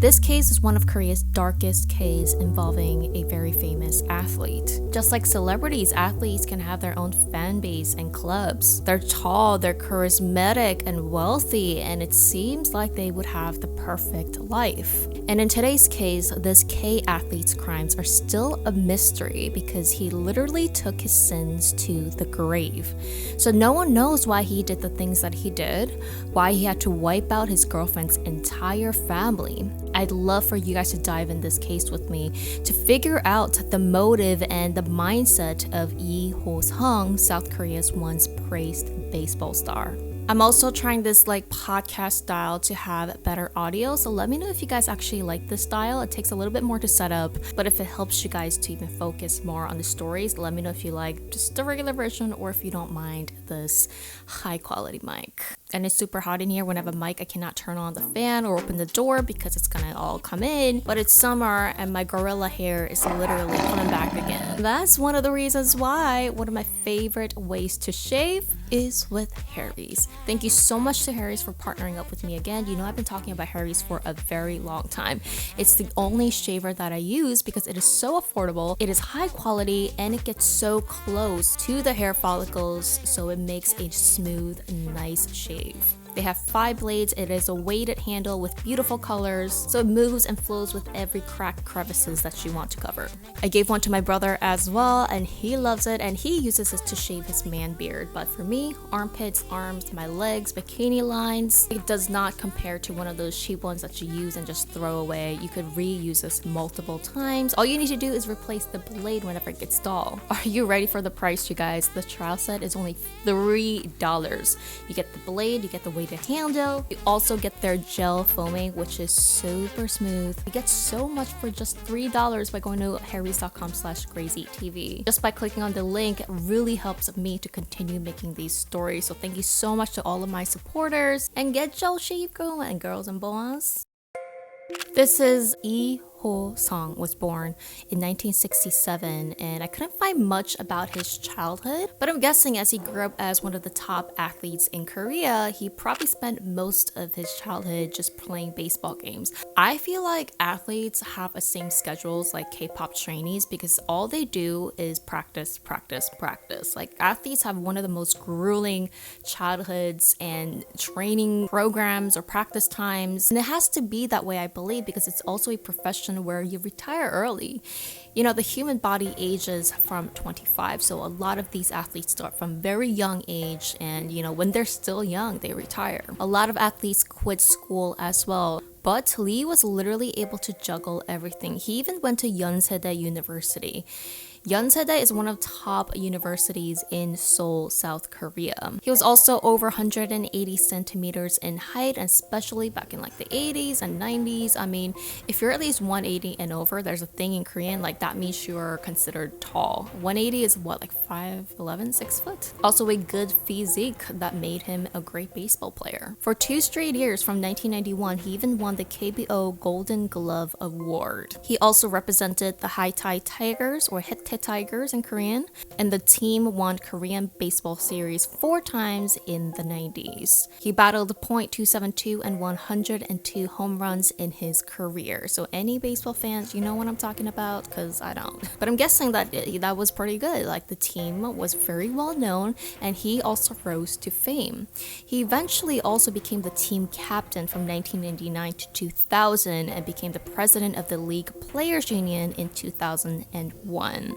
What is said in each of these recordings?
This case is one of Korea's darkest cases involving a very famous athlete. Just like celebrities, athletes can have their own fan base and clubs. They're tall, they're charismatic and wealthy, and it seems like they would have the perfect life. And in today's case, this K athlete's crimes are still a mystery because he literally took his sins to the grave. So no one knows why he did the things that he did, why he had to wipe out his girlfriend's entire family. I'd love for you guys to dive in this case with me to figure out the motive and the mindset of Lee Ho-sung, South Korea's once praised baseball star. I'm also trying this podcast style to have better audio, so let me know if you guys actually like this style. It takes a little bit more to set up, but if it helps you guys to even focus more on the stories, let me know if you like just the regular version or if you don't mind this high quality mic. And it's super hot in here. When I have a mic, I cannot turn on the fan or open the door because it's gonna all come in. But it's summer and my gorilla hair is literally coming back again. That's one of the reasons why one of my favorite ways to shave is with Harry's. Thank you so much to Harry's for partnering up with me again. You know, I've been talking about Harry's for a very long time. It's the only shaver that I use because it is so affordable, it is high quality, and it gets so close to the hair follicles, so it makes a smooth, nice shave. They have 5 blades, it is a weighted handle with beautiful colors, so it moves and flows with every crack crevices that you want to cover. I gave one to my brother as well, and he loves it, and he uses it to shave his man beard. But for me, armpits, arms, my legs, bikini lines, it does not compare to one of those cheap ones that you use and just throw away. You could reuse this multiple times. All you need to do is replace the blade whenever it gets dull. Are you ready for the price, you guys? The trial set is only $3. You get the blade, you get the weighted handle, you also get their gel foaming, which is super smooth. You get so much for just $3 by going to harrys.com/GRAZYTV. Just by clicking on the link, it really helps me to continue making these stories. So thank you so much to all of my supporters, and get gel shave going, girls and boys. This is Lee Ho-sung, was born in 1967, and I couldn't find much about his childhood, but I'm guessing as he grew up as one of the top athletes in Korea, he probably spent most of his childhood just playing baseball games. I feel like athletes have the same schedules like K-pop trainees because all they do is practice, practice, practice. Like, athletes have one of the most grueling childhoods and training programs or practice times, and it has to be that way, I believe, because it's also a profession where you retire early. You know, the human body ages from 25, so a lot of these athletes start from very young age, and you know, when they're still young, they retire. A lot of athletes quit school as well. But Lee was literally able to juggle everything. He even went to Unsolved University. Unsolved is one of the top universities in Seoul, South Korea. He was also over 180 centimeters in height, and especially back in like the 80s and 90s. I mean, if you're at least 180 and over, there's a thing in Korean, like that means you're considered tall. 180 is what, like 5'11", 6 foot? Also a good physique that made him a great baseball player. For 2 straight years from 1991, he even won the KBO Golden Glove Award. He also represented the Haetai Tigers, or Haetai Tigers in Korean, and the team won Korean Baseball Series 4 times in the 90s. He battled .272 and 102 home runs in his career. So any baseball fans, you know what I'm talking about, because I don't. But I'm guessing that that was pretty good. Like, the team was very well known, and he also rose to fame. He eventually also became the team captain from 1999 to 2000 and became the president of the League Players Union in 2001.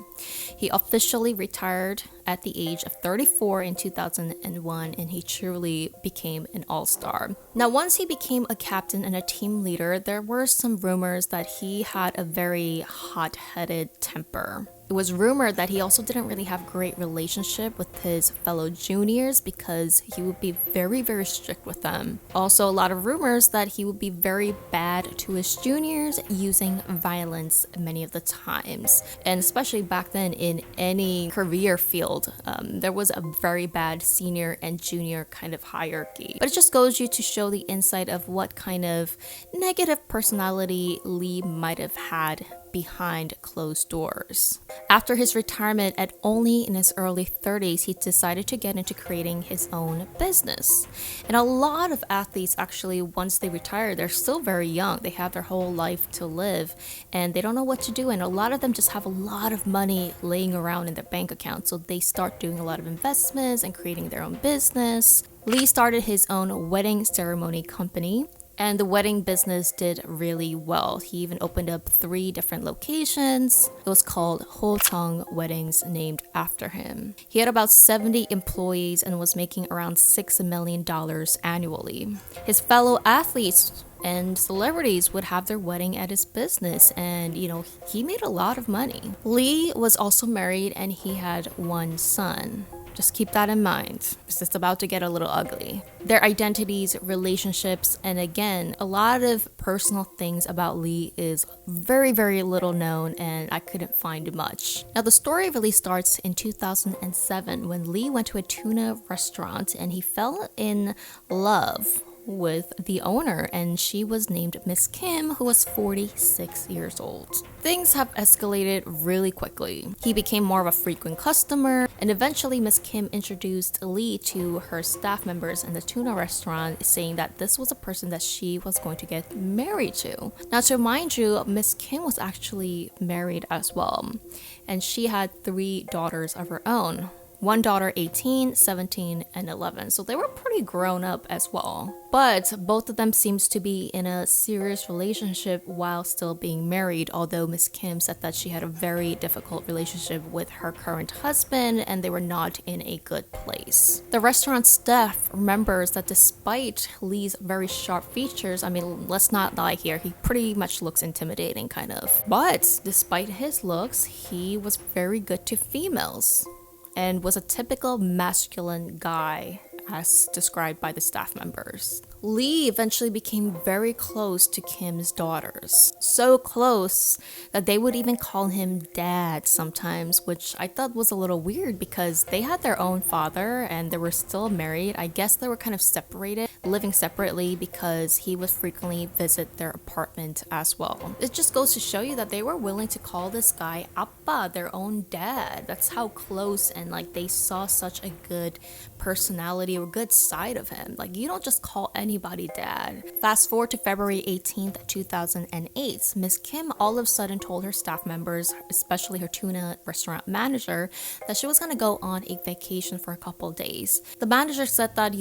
He officially retired at the age of 34 in 2001, and he truly became an all-star. Now, once he became a captain and a team leader, there were some rumors that he had a very hot-headed temper. It was rumored that he also didn't really have great relationship with his fellow juniors because he would be very, very strict with them. Also, a lot of rumors that he would be very bad to his juniors, using violence many of the times. And especially back then in any career field, there was a very bad senior and junior kind of hierarchy. But it just goes you to show the insight of what kind of negative personality Lee might have had behind closed doors. After his retirement at only in his early 30s, he decided to get into creating his own business. And a lot of athletes actually, once they retire, they're still very young. They have their whole life to live and they don't know what to do. And a lot of them just have a lot of money laying around in their bank account. So they start doing a lot of investments and creating their own business. Lee started his own wedding ceremony company. And the wedding business did really well. He even opened up 3 different locations. It was called Ho-Tong Weddings, named after him. He had about 70 employees and was making around $6 million annually. His fellow athletes and celebrities would have their wedding at his business, and he made a lot of money. Lee was also married and he had 1 son. Just keep that in mind, because it's about to get a little ugly. Their identities, relationships, and again, a lot of personal things about Lee is very, very little known, and I couldn't find much. Now, the story really starts in 2007 when Lee went to a tuna restaurant and he fell in love with the owner, and she was named Miss Kim, who was 46 years old. Things have escalated really quickly. He became more of a frequent customer, and eventually Miss Kim introduced Lee to her staff members in the tuna restaurant, saying that this was a person that she was going to get married to. Now, to remind you, Miss Kim was actually married as well, and she had 3 daughters of her own. 1 daughter 18, 17, and 11. So they were pretty grown up as well. But both of them seems to be in a serious relationship while still being married, although Miss Kim said that she had a very difficult relationship with her current husband and they were not in a good place. The restaurant staff remembers that despite Lee's very sharp features, I mean, let's not lie here, he pretty much looks intimidating kind of. But despite his looks, he was very good to females and was a typical masculine guy as described by the staff members. Lee eventually became very close to Kim's daughters. So close that they would even call him dad sometimes, which I thought was a little weird because they had their own father and they were still married. I guess they were kind of separated, living separately, because he would frequently visit their apartment as well. It just goes to show you that they were willing to call this guy Appa, their own dad. That's how close, and like they saw such a good personality or good side of him. Like, you don't just call anybody dad. Fast forward to February 18th, 2008, Miss Kim all of a sudden told her staff members, especially her tuna restaurant manager, that she was going to go on a vacation for a couple days. The manager said that,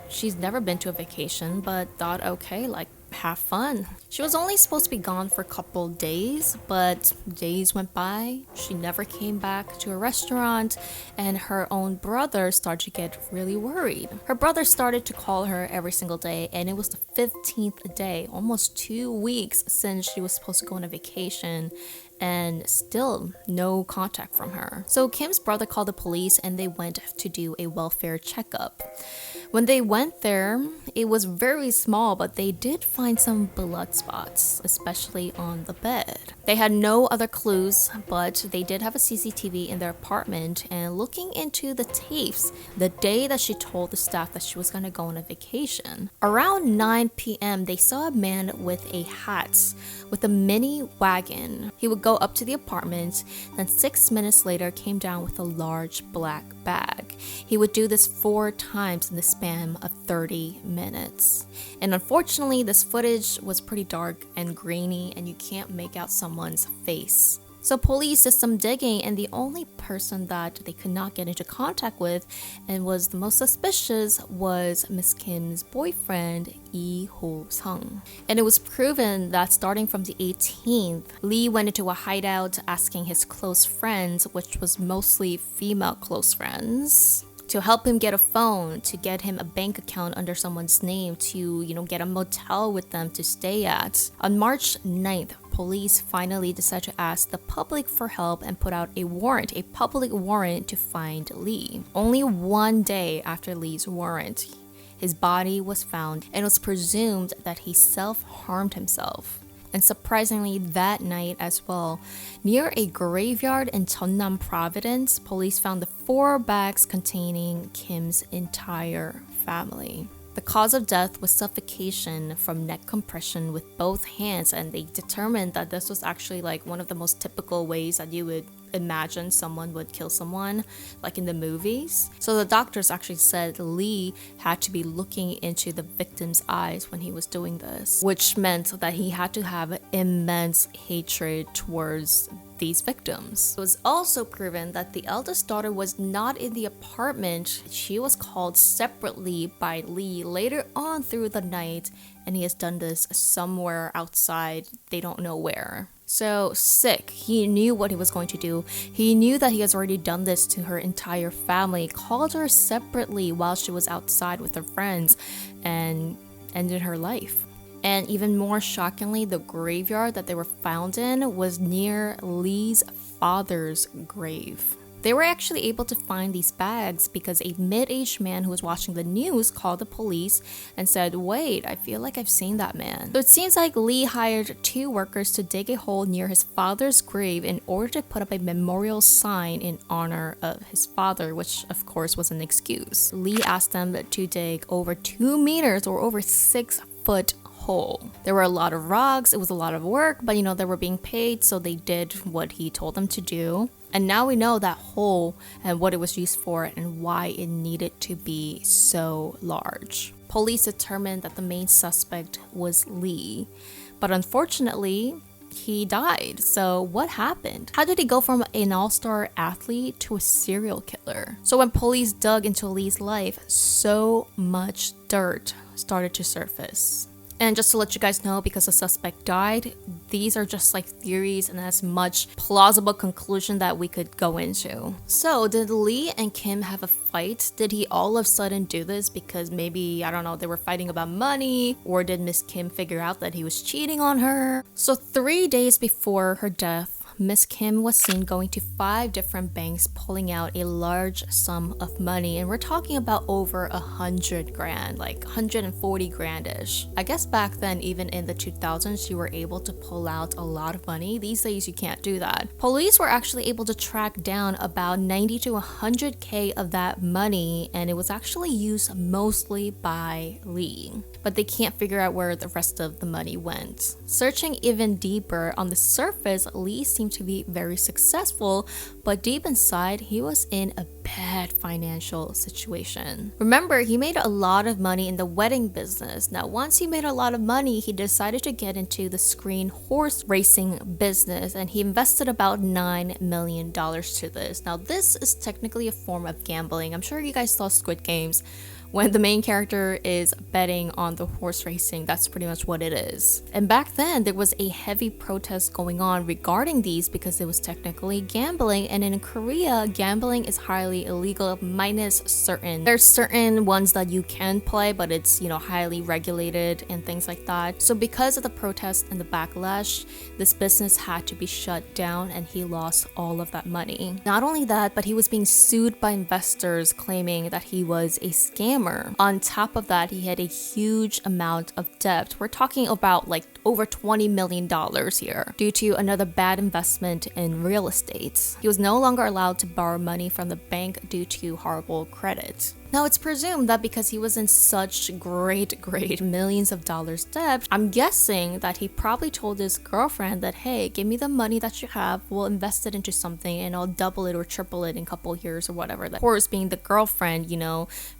she's never been to a vacation, but thought, okay, like, have fun. She was only supposed to be gone for a couple days, but days went by. She never came back to a restaurant, and her own brother started to get really worried. Her brother started to call her every single day, and it was the 15th day, almost 2 weeks since she was supposed to go on a vacation, and still no contact from her. So Kim's brother called the police and they went to do a welfare checkup. When they went there, it was very small, but they did find some blood spots, especially on the bed. They had no other clues, but they did have a CCTV in their apartment, and looking into the tapes, the day that she told the staff that she was going to go on a vacation, around 9 p.m. they saw a man with a hat, with a mini wagon. He would go up to the apartment, then 6 minutes later came down with a large black bag. He would do this 4 times in the span of 30 minutes. And unfortunately, this footage was pretty dark and grainy, and you can't make out someone's face. So police did some digging, and the only person that they could not get into contact with and was the most suspicious was Miss Kim's boyfriend, Lee Ho-sung. And it was proven that starting from the 18th, Lee went into a hideout asking his close friends, which was mostly female close friends, to help him get a phone, to get him a bank account under someone's name, to, get a motel with them to stay at. On March 9th, police finally decided to ask the public for help and put out a public warrant to find Lee. Only 1 day after Lee's warrant, his body was found, and it was presumed that he self-harmed himself. And surprisingly, that night as well, near a graveyard in Jeonnam Province, police found the 4 bags containing Kim's entire family. The cause of death was suffocation from neck compression with both hands, and they determined that this was actually like one of the most typical ways that you would imagine someone would kill someone, like in the movies. So the doctors actually said Lee had to be looking into the victim's eyes when he was doing this, which meant that he had to have immense hatred towards these victims. It was also proven that the eldest daughter was not in the apartment. She was called separately by Lee later on through the night, and he has done this somewhere outside, they don't know where. So sick, he knew what he was going to do. He knew that he has already done this to her entire family, called her separately while she was outside with her friends, and ended her life. And even more shockingly, the graveyard that they were found in was near Lee's father's grave. They were actually able to find these bags because a mid-aged man who was watching the news called the police and said, "Wait, I feel like I've seen that man." So it seems like Lee hired 2 workers to dig a hole near his father's grave in order to put up a memorial sign in honor of his father, which of course was an excuse. Lee asked them to dig over 2 meters or over 6-foot hole. There were a lot of rocks, it was a lot of work, but they were being paid, so they did what he told them to do. And now we know that hole and what it was used for and why it needed to be so large. Police determined that the main suspect was Lee, but unfortunately, he died. So what happened? How did he go from an all-star athlete to a serial killer? So when police dug into Lee's life, so much dirt started to surface. And just to let you guys know, because the suspect died, these are just like theories and as much plausible conclusion that we could go into. So did Lee and Kim have a fight? Did he all of a sudden do this because maybe, I don't know, they were fighting about money? Or did Miss Kim figure out that he was cheating on her? So 3 days before her death, Miss Kim was seen going to 5 different banks pulling out a large sum of money, and we're talking about over 100 grand, like 140 grand-ish. I guess back then, even in the 2000s, you were able to pull out a lot of money. These days you can't do that. Police were actually able to track down about 90 to 100k of that money, and it was actually used mostly by Lee. But they can't figure out where the rest of the money went. Searching even deeper, on the surface, Lee seemed to be very successful, but deep inside, he was in a bad financial situation. Remember, he made a lot of money in the wedding business. Now, once he made a lot of money, he decided to get into the screen horse racing business, and he invested about $9 million to this. Now, this is technically a form of gambling. I'm sure you guys saw Squid Games. When the main character is betting on the horse racing, that's pretty much what it is. And back then, there was a heavy protest going on regarding these because it was technically gambling. And in Korea, gambling is highly illegal minus certain. There's certain ones that you can play, but it's, highly regulated and things like that. So because of the protest and the backlash, this business had to be shut down and he lost all of that money. Not only that, but he was being sued by investors claiming that he was a scammer. On top of that, he had a huge amount of debt. We're talking about like over $20 million here due to another bad investment in real estate. He was no longer allowed to borrow money from the bank due to horrible credit. Now, it's presumed that because he was in such great millions of dollars debt, I'm guessing that he probably told his girlfriend that, hey, give me the money that you have, we'll invest it into something and I'll double it or triple it in a couple years or whatever. Of course, being the girlfriend,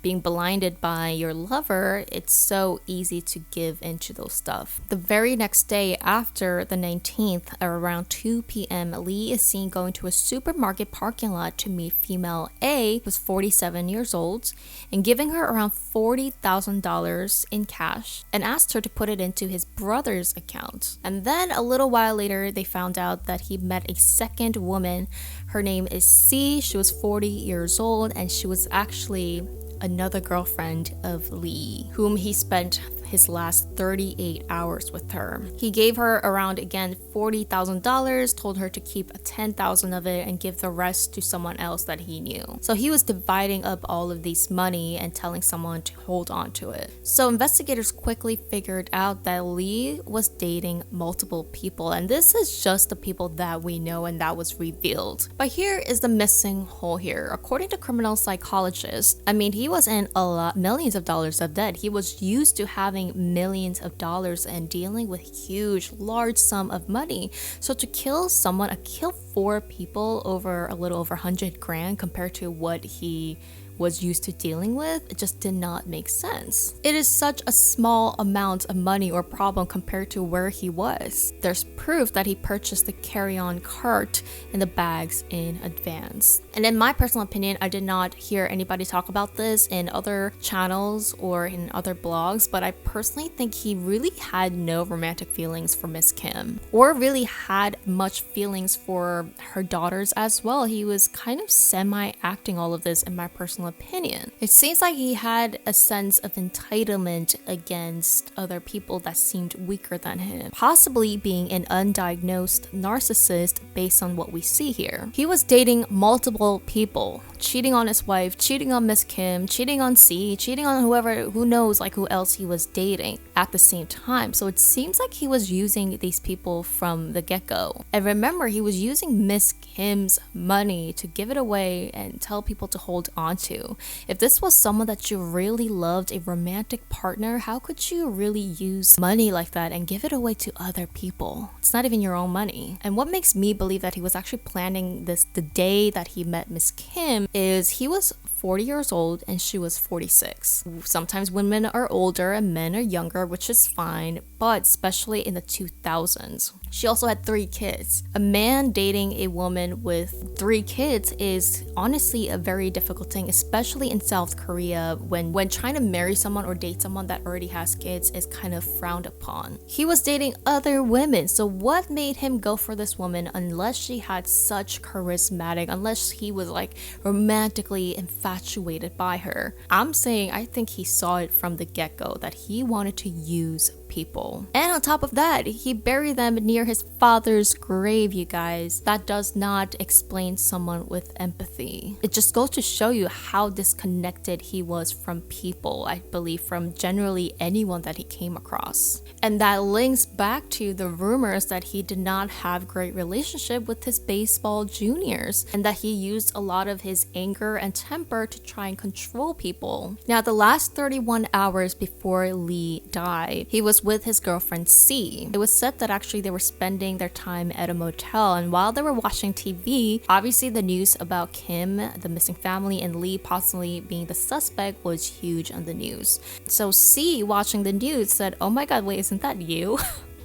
being blinded by your lover, it's so easy to give into those stuff. The very next day after the 19th, around 2 p.m., Lee is seen going to a supermarket parking lot to meet female A, who was 47 years old, and giving her around $40,000 in cash and asked her to put it into his brother's account. And then a little while later, they found out that he met a second woman. Her name is C. She was 40 years old, and she was actually another girlfriend of Lee, whom he spent his last 38 hours with her. He gave her around, again, $40,000, told her to keep $10,000 of it and give the rest to someone else that he knew. So he was dividing up all of these money and telling someone to hold on to it. So investigators quickly figured out that Lee was dating multiple people, and this is just the people that we know and that was revealed. But here is the missing hole here. According to criminal psychologists, I mean, he was in millions of dollars of debt. He was used to having millions of dollars and dealing with huge, large sum of money. So to kill someone, kill 4 people over a little over 100 grand compared to what he was used to dealing with, it just did not make sense. It is such a small amount of money or problem compared to where he was. There's proof that he purchased the carry-on cart and the bags in advance. And in my personal opinion, I did not hear anybody talk about this in other channels or in other blogs, but I personally think he really had no romantic feelings for Miss Kim, or really had much feelings for her daughters as well. He was kind of semi-acting all of this, in my personal opinion. It seems like he had a sense of entitlement against other people that seemed weaker than him, possibly being an undiagnosed narcissist based on what we see here. He was dating multiple people, cheating on his wife, cheating on Miss Kim, cheating on C, cheating on who knows like who else he was dating at the same time. So it seems like he was using these people from the get-go. And remember, he was using Miss Kim's money to give it away and tell people to hold on to. If this was someone that you really loved, a romantic partner, how could you really use money like that and give it away to other people? It's not even your own money. And what makes me believe that he was actually planning this the day that he met Miss Kim is he was 40 years old and she was 46. Sometimes women are older and men are younger, which is fine, but especially in the 2000s. She also had 3 kids. A man dating a woman with 3 kids is honestly a very difficult thing, especially in South Korea when trying to marry someone or date someone that already has kids is kind of frowned upon. He was dating other women, so what made him go for this woman unless she had such charismatic, unless he was like romantically infatuated by her? I'm saying I think he saw it from the get-go that he wanted to use people. And on top of that, he buried them near his father's grave, you guys. That does not explain someone with empathy. It just goes to show you how disconnected he was from people, I believe, from generally anyone that he came across. And that links back to the rumors that he did not have great relationship with his baseball juniors and that he used a lot of his anger and temper to try and control people. Now, the last 31 hours before Lee died, he was with his girlfriend C. It was said that actually they were spending their time at a motel, and while they were watching TV, obviously the news about Kim, the missing family, and Lee possibly being the suspect was huge on the news. So C, watching the news, said, "Oh my god, wait, isn't that you?"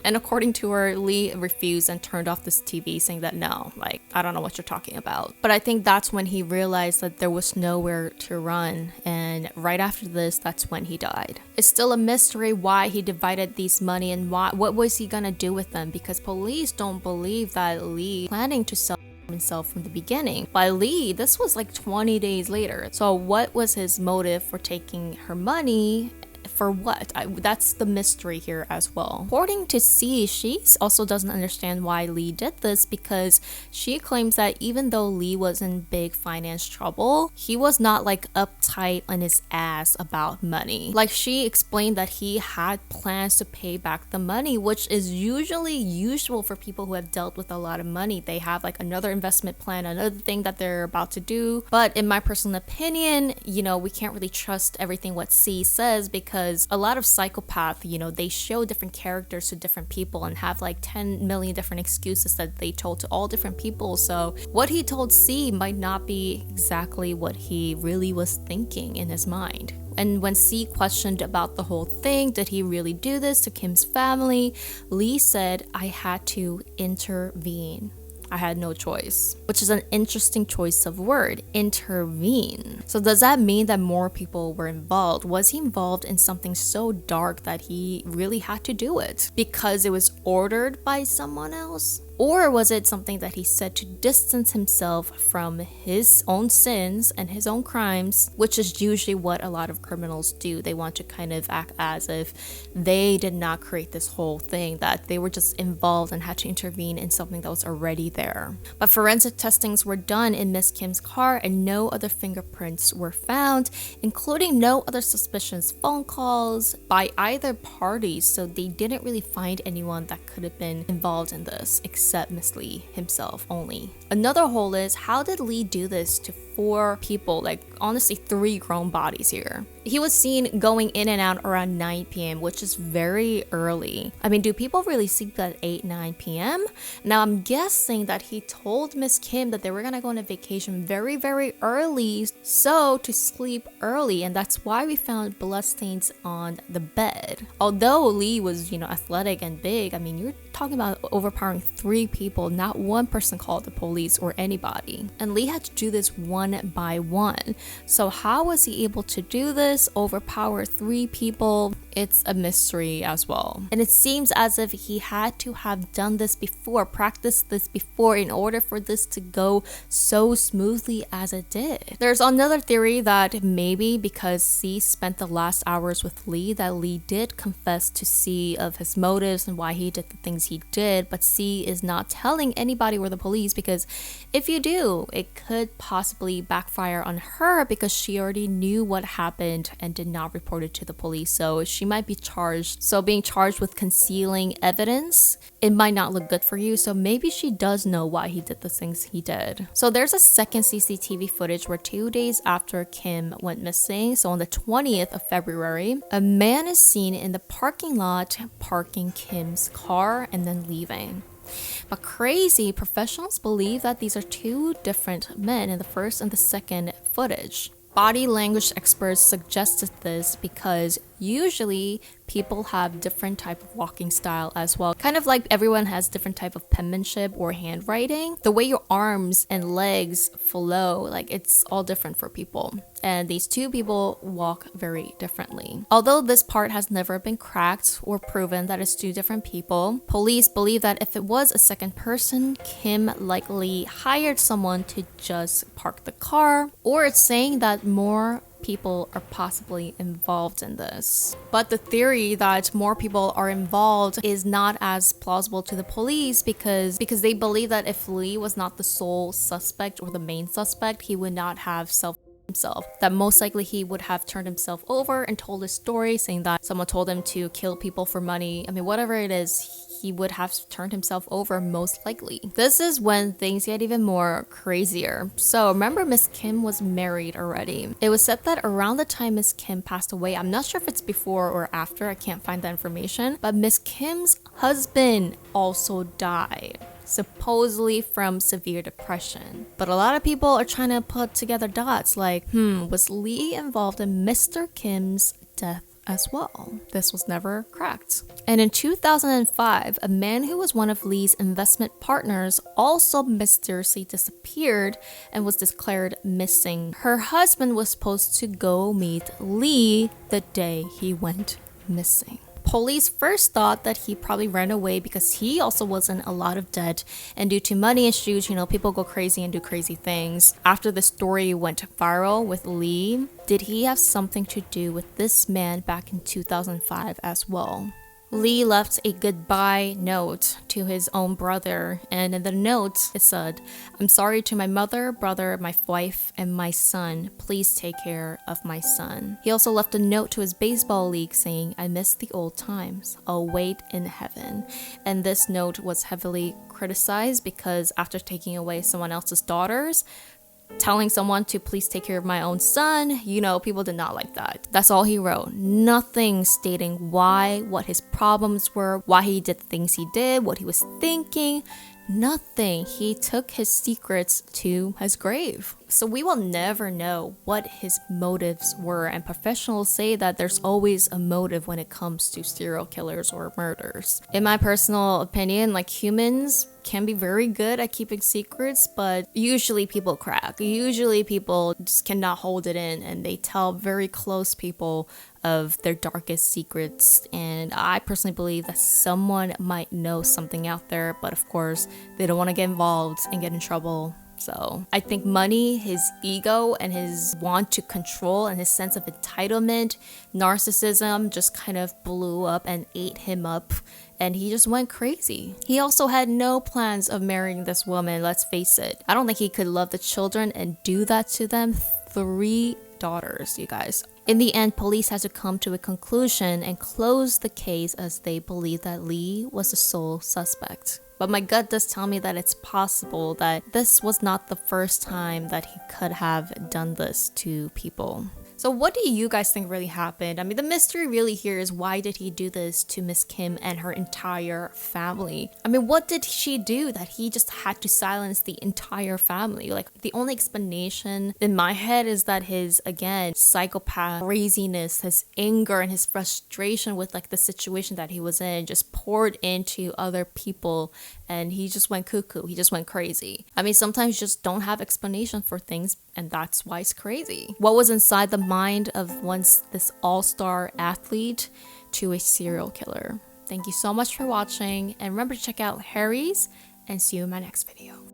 And according to her, Lee refused and turned off this TV, saying that no, like, I don't know what you're talking about. But I think that's when he realized that there was nowhere to run. And right after this, that's when he died. It's still a mystery why he divided these money and what was he gonna do with them, because police don't believe that Lee planning to sell himself from the beginning. By Lee, this was like 20 days later. So what was his motive for taking her money? For what? That's the mystery here as well. According to C, she also doesn't understand why Lee did this, because she claims that even though Lee was in big finance trouble, he was not like uptight on his ass about money. Like, she explained that he had plans to pay back the money, which is usually usual for people who have dealt with a lot of money. They have like another investment plan, another thing that they're about to do. But in my personal opinion, you know, we can't really trust everything what C says, because a lot of psychopaths, you know, they show different characters to different people and have like 10 million different excuses that they told to all different people. So what he told C might not be exactly what he really was thinking in his mind. And when C questioned about the whole thing, did he really do this to Kim's family? Lee said, "I had to intervene. I had no choice," which is an interesting choice of word, intervene. So does that mean that more people were involved? Was he involved in something so dark that he really had to do it because it was ordered by someone else? Or was it something that he said to distance himself from his own sins and his own crimes, which is usually what a lot of criminals do. They want to kind of act as if they did not create this whole thing, that they were just involved and had to intervene in something that was already there. But forensic testings were done in Miss Kim's car and no other fingerprints were found, including no other suspicious phone calls by either party, so they didn't really find anyone that could have been involved in this except Miss Lee himself only. Another hole is, how did Lee do this to 4 people, like honestly 3 grown bodies here? He was seen going in and out around 9 p.m., which is very early. I mean, do people really sleep at 8-9 p.m.? Now I'm guessing that he told Miss Kim that they were gonna go on a vacation very, very early, so to sleep early, and that's why we found bloodstains on the bed. Although Lee was, athletic and big, I mean, you're talking about overpowering 3 people. Not one person called the police or anybody. And Lee had to do this one by one. So how was he able to do this, overpower 3 people? It's a mystery as well. And it seems as if he had to have done this before, practiced this before, in order for this to go so smoothly as it did. There's another theory that maybe because C spent the last hours with Lee, that Lee did confess to C of his motives and why he did the things he did, but C is not telling anybody or the police, because if you do, it could possibly backfire on her, because she already knew what happened and did not report it to the police. So she might be charged. So being charged with concealing evidence, it might not look good for you. So maybe she does know why he did the things he did. So there's a second CCTV footage where 2 days after Kim went missing, so on the 20th of February, a man is seen in the parking lot parking Kim's car and then leaving. But crazy, professionals believe that these are 2 different men in the first and the second footage. Body language experts suggested this because usually people have different type of walking style as well. Kind of like everyone has different type of penmanship or handwriting. The way your arms and legs flow, like it's all different for people. And these 2 people walk very differently. Although this part has never been cracked or proven that it's 2 different people, police believe that if it was a second person, Kim likely hired someone to just park the car, or it's saying that more people are possibly involved in this. But the theory that more people are involved is not as plausible to the police because they believe that if Lee was not the sole suspect or the main suspect, he would not have himself. That most likely he would have turned himself over and told a story saying that someone told him to kill people for money. I mean, whatever it is, he would have turned himself over most likely. This is when things get even more crazier. So remember, Miss Kim was married already. It was said that around the time Miss Kim passed away, I'm not sure if it's before or after, I can't find that information, but Miss Kim's husband also died, supposedly from severe depression. But a lot of people are trying to put together dots like, was Lee involved in Mr. Kim's death as well? This was never cracked. And in 2005, a man who was one of Lee's investment partners also mysteriously disappeared and was declared missing. Her husband was supposed to go meet Lee the day he went missing. Police first thought that he probably ran away because he also was in a lot of debt, and due to money issues, people go crazy and do crazy things. After the story went viral with Lee, did he have something to do with this man back in 2005 as well? Lee left a goodbye note to his own brother, and in the note it said, "I'm sorry to my mother, brother, my wife, and my son. Please take care of my son." He also left a note to his baseball league saying, "I miss the old times. I'll wait in heaven." And this note was heavily criticized because after taking away someone else's daughters, telling someone to please take care of my own son, people did not like that. That's all he wrote. Nothing stating why, what his problems were, why he did the things he did, what he was thinking. Nothing. He took his secrets to his grave. So we will never know what his motives were, and professionals say that there's always a motive when it comes to serial killers or murders. In my personal opinion, like, humans can be very good at keeping secrets, but usually people crack. Usually people just cannot hold it in, and they tell very close people of their darkest secrets. And I personally believe that someone might know something out there, but of course they don't want to get involved and get in trouble. So I think money, his ego, and his want to control and his sense of entitlement, narcissism just kind of blew up and ate him up, and he just went crazy. He also had no plans of marrying this woman, let's face it. I don't think he could love the children and do that to them. 3 daughters, you guys. In the end, police had to come to a conclusion and close the case as they believed that Lee was the sole suspect. But my gut does tell me that it's possible that this was not the first time that he could have done this to people. So what do you guys think really happened? I mean, the mystery really here is, why did he do this to Miss Kim and her entire family? I mean, what did she do that he just had to silence the entire family? Like, the only explanation in my head is that his, again, psychopath craziness, his anger and his frustration with like the situation that he was in just poured into other people, and he just went cuckoo. He just went crazy. I mean, sometimes you just don't have explanation for things, and that's why it's crazy. What was inside the mind of once this all-star athlete to a serial killer? Thank you so much for watching, and remember to check out Harry's, and see you in my next video.